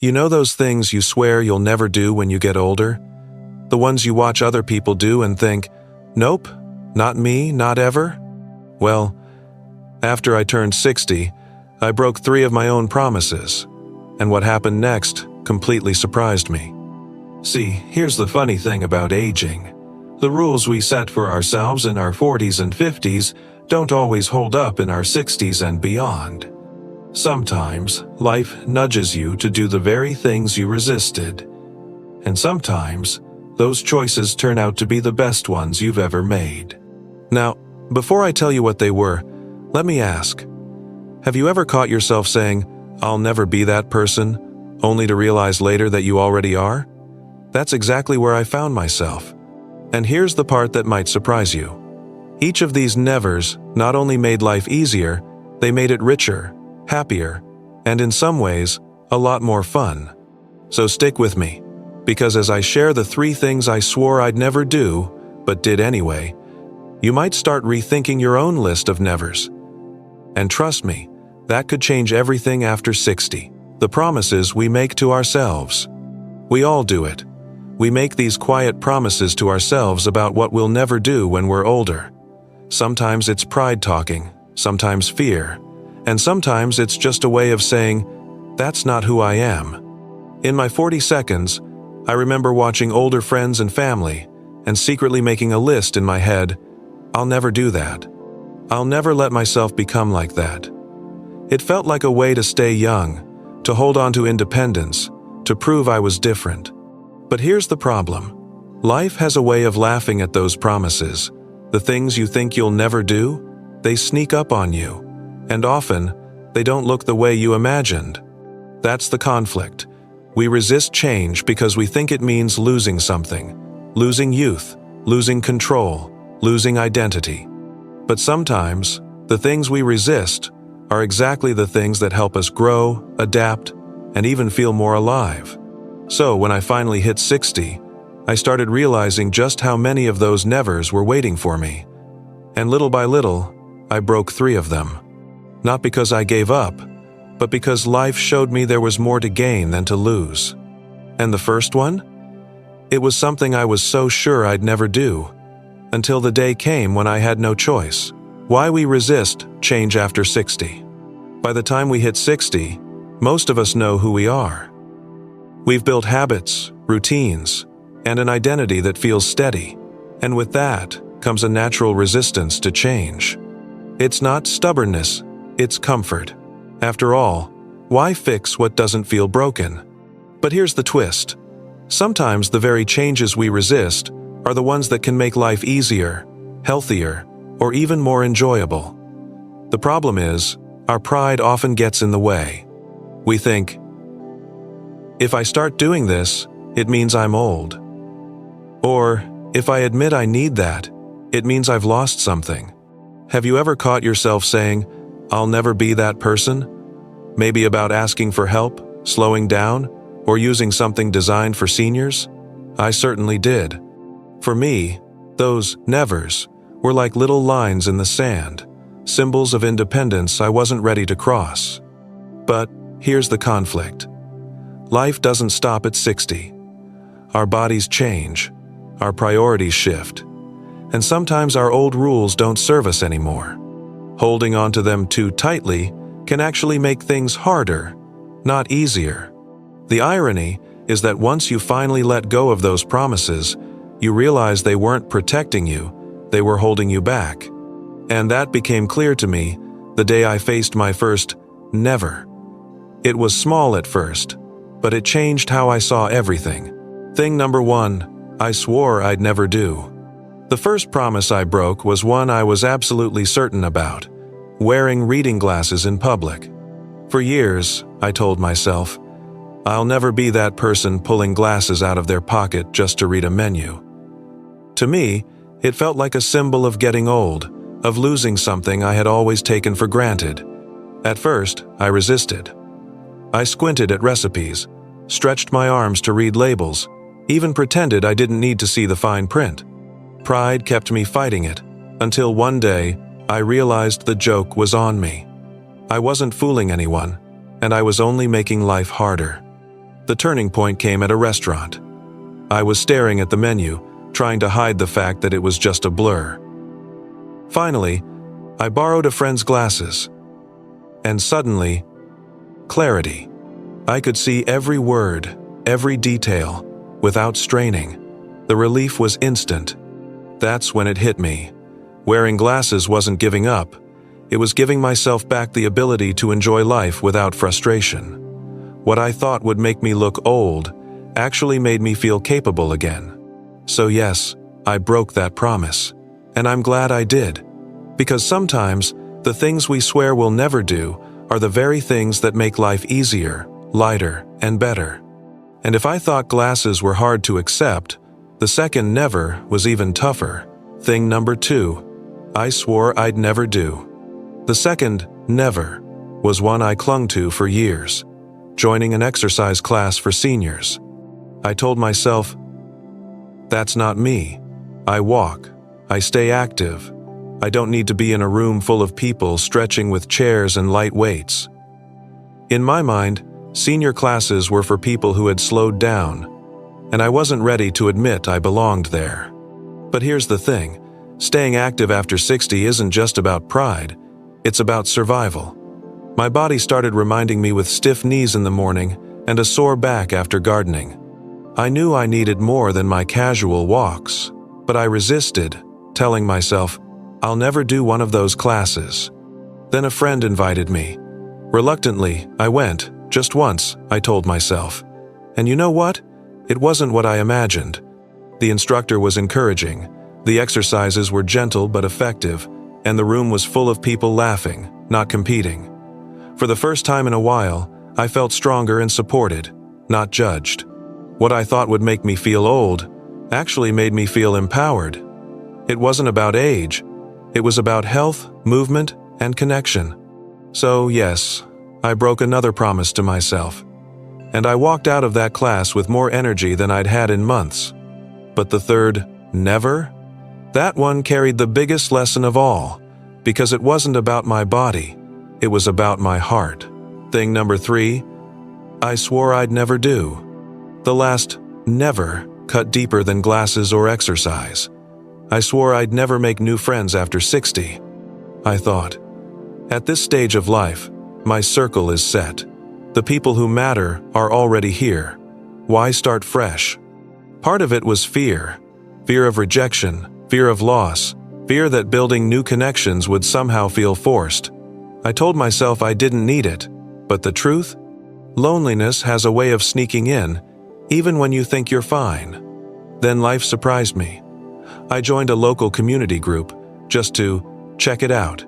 You know those things you swear you'll never do when you get older? The ones you watch other people do and think, nope, not me, not ever? Well, after I turned 60, I broke 3 of my own promises, and what happened next completely surprised me. See, here's the funny thing about aging. The rules we set for ourselves in our 40s and 50s don't always hold up in our 60s and beyond. Sometimes, life nudges you to do the very things you resisted. And sometimes, those choices turn out to be the best ones you've ever made. Now, before I tell you what they were, let me ask, have you ever caught yourself saying, "I'll never be that person," only to realize later that you already are? That's exactly where I found myself. And here's the part that might surprise you. Each of these nevers not only made life easier, they made it richer, happier, and in some ways, a lot more fun. So stick with me, because as I share the 3 things I swore I'd never do, but did anyway, you might start rethinking your own list of nevers. And trust me, that could change everything after 60. The promises we make to ourselves. We all do it. We make these quiet promises to ourselves about what we'll never do when we're older. Sometimes it's pride talking, sometimes fear, and sometimes it's just a way of saying, that's not who I am. In my 40 seconds, I remember watching older friends and family and secretly making a list in my head, I'll never do that. I'll never let myself become like that. It felt like a way to stay young, to hold on to independence, to prove I was different. But here's the problem. Life has a way of laughing at those promises. The things you think you'll never do, they sneak up on you. And often, they don't look the way you imagined. That's the conflict. We resist change because we think it means losing something. Losing youth, losing control, losing identity. But sometimes, the things we resist are exactly the things that help us grow, adapt, and even feel more alive. So when I finally hit 60, I started realizing just how many of those nevers were waiting for me. And little by little, I broke 3 of them. Not because I gave up, but because life showed me there was more to gain than to lose. And the first one? It was something I was so sure I'd never do, until the day came when I had no choice. Why we resist change after 60. By the time we hit 60, most of us know who we are. We've built habits, routines, and an identity that feels steady. And with that comes a natural resistance to change. It's not stubbornness, it's comfort. After all, why fix what doesn't feel broken? But here's the twist. Sometimes the very changes we resist are the ones that can make life easier, healthier, or even more enjoyable. The problem is, our pride often gets in the way. We think, if I start doing this, it means I'm old. Or, if I admit I need that, it means I've lost something. Have you ever caught yourself saying, I'll never be that person? Maybe about asking for help, slowing down, or using something designed for seniors? I certainly did. For me, those nevers were like little lines in the sand, symbols of independence I wasn't ready to cross. But here's the conflict. Life doesn't stop at 60. Our bodies change, our priorities shift, and sometimes our old rules don't serve us anymore. Holding on to them too tightly can actually make things harder, not easier. The irony is that once you finally let go of those promises, you realize they weren't protecting you, they were holding you back. And that became clear to me the day I faced my first never. It was small at first, but it changed how I saw everything. Thing number 1, I swore I'd never do. The first promise I broke was one I was absolutely certain about: wearing reading glasses in public. For years, I told myself, I'll never be that person pulling glasses out of their pocket just to read a menu. To me, it felt like a symbol of getting old, of losing something I had always taken for granted. At first, I resisted. I squinted at recipes, stretched my arms to read labels, even pretended I didn't need to see the fine print. Pride kept me fighting it, until one day, I realized the joke was on me. I wasn't fooling anyone, and I was only making life harder. The turning point came at a restaurant. I was staring at the menu, trying to hide the fact that it was just a blur. Finally, I borrowed a friend's glasses. And suddenly, clarity. I could see every word, every detail, without straining. The relief was instant. That's when it hit me. Wearing glasses wasn't giving up. It was giving myself back the ability to enjoy life without frustration. What I thought would make me look old actually made me feel capable again. So yes, I broke that promise. And I'm glad I did. Because sometimes, the things we swear we'll never do are the very things that make life easier, lighter, and better. And if I thought glasses were hard to accept, the second never was even tougher. Thing number 2, I swore I'd never do. The second never was one I clung to for years, joining an exercise class for seniors. I told myself, that's not me. I walk. I stay active. I don't need to be in a room full of people stretching with chairs and light weights. In my mind, senior classes were for people who had slowed down, and I wasn't ready to admit I belonged there. But here's the thing, staying active after 60 isn't just about pride, it's about survival. My body started reminding me with stiff knees in the morning and a sore back after gardening. I knew I needed more than my casual walks, but I resisted, telling myself, I'll never do one of those classes. Then a friend invited me. Reluctantly, I went, just once, I told myself. And you know what? It wasn't what I imagined. The instructor was encouraging, the exercises were gentle but effective, and the room was full of people laughing, not competing. For the first time in a while, I felt stronger and supported, not judged. What I thought would make me feel old actually made me feel empowered. It wasn't about age. It was about health, movement, and connection. So yes, I broke another promise to myself. And I walked out of that class with more energy than I'd had in months. But the third, never? That one carried the biggest lesson of all, because it wasn't about my body, it was about my heart. Thing number 3, I swore I'd never do. The last never cut deeper than glasses or exercise. I swore I'd never make new friends after 60. I thought, at this stage of life, my circle is set. The people who matter are already here. Why start fresh? Part of it was fear. Fear of rejection, fear of loss, fear that building new connections would somehow feel forced. I told myself I didn't need it, but the truth? Loneliness has a way of sneaking in, even when you think you're fine. Then life surprised me. I joined a local community group, just to check it out.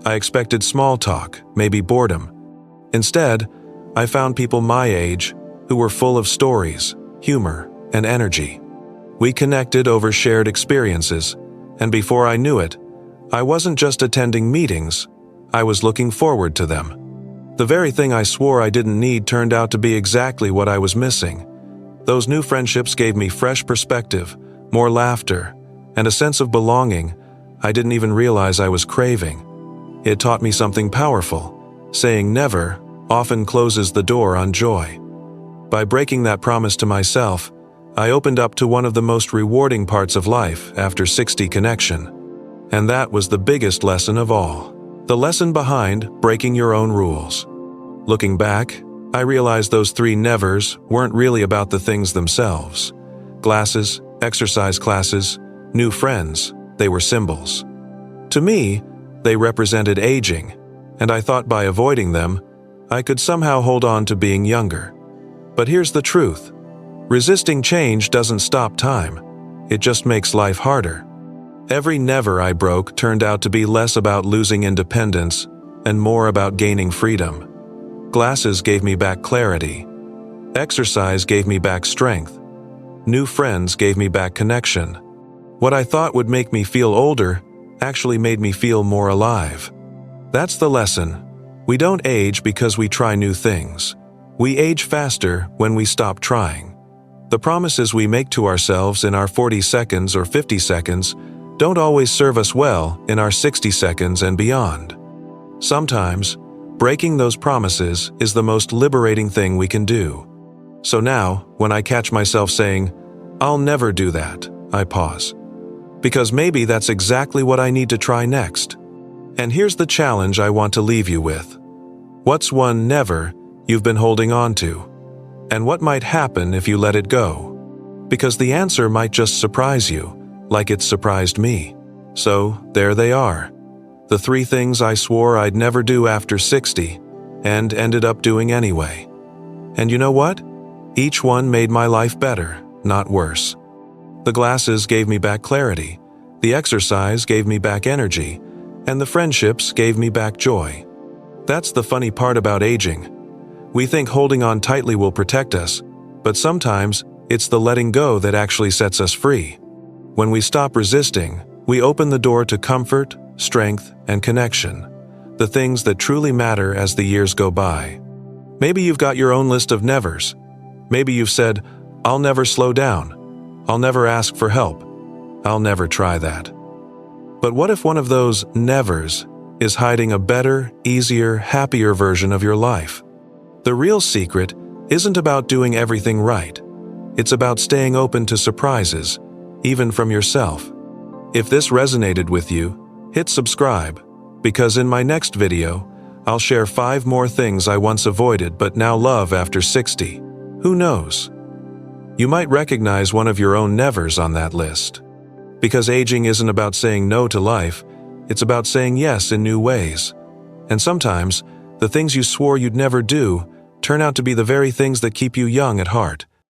I expected small talk, maybe boredom. Instead, I found people my age who were full of stories, humor, and energy. We connected over shared experiences, and before I knew it, I wasn't just attending meetings, I was looking forward to them. The very thing I swore I didn't need turned out to be exactly what I was missing. Those new friendships gave me fresh perspective, more laughter, and a sense of belonging I didn't even realize I was craving. It taught me something powerful. Saying never often closes the door on joy. By breaking that promise to myself, I opened up to one of the most rewarding parts of life after 60 connection. And that was the biggest lesson of all. The lesson behind breaking your own rules. Looking back, I realized those 3 nevers weren't really about the things themselves. Glasses, exercise classes, new friends, they were symbols. To me, they represented aging, and I thought by avoiding them, I could somehow hold on to being younger. But here's the truth. Resisting change doesn't stop time. It just makes life harder. Every never I broke turned out to be less about losing independence and more about gaining freedom. Glasses gave me back clarity. Exercise gave me back strength. New friends gave me back connection. What I thought would make me feel older actually made me feel more alive. That's the lesson. We don't age because we try new things. We age faster when we stop trying. The promises we make to ourselves in our 40 seconds or 50 seconds don't always serve us well in our 60 seconds and beyond. Sometimes, breaking those promises is the most liberating thing we can do. So now, when I catch myself saying, "I'll never do that," I pause. Because maybe that's exactly what I need to try next. And here's the challenge I want to leave you with. What's one never you've been holding on to? And what might happen if you let it go? Because the answer might just surprise you, like it surprised me. So, there they are. The 3 things I swore I'd never do after 60, and ended up doing anyway. And you know what? Each one made my life better, not worse. The glasses gave me back clarity, the exercise gave me back energy, and the friendships gave me back joy. That's the funny part about aging. We think holding on tightly will protect us, but sometimes it's the letting go that actually sets us free. When we stop resisting, we open the door to comfort, strength, and connection, the things that truly matter as the years go by. Maybe you've got your own list of nevers. Maybe you've said, "I'll never slow down. I'll never ask for help. I'll never try that." But what if one of those nevers is hiding a better, easier, happier version of your life? The real secret isn't about doing everything right. It's about staying open to surprises, even from yourself. If this resonated with you, hit subscribe, because in my next video, I'll share 5 more things I once avoided but now love after 60. Who knows? You might recognize one of your own nevers on that list. Because aging isn't about saying no to life, it's about saying yes in new ways. And sometimes, the things you swore you'd never do turn out to be the very things that keep you young at heart.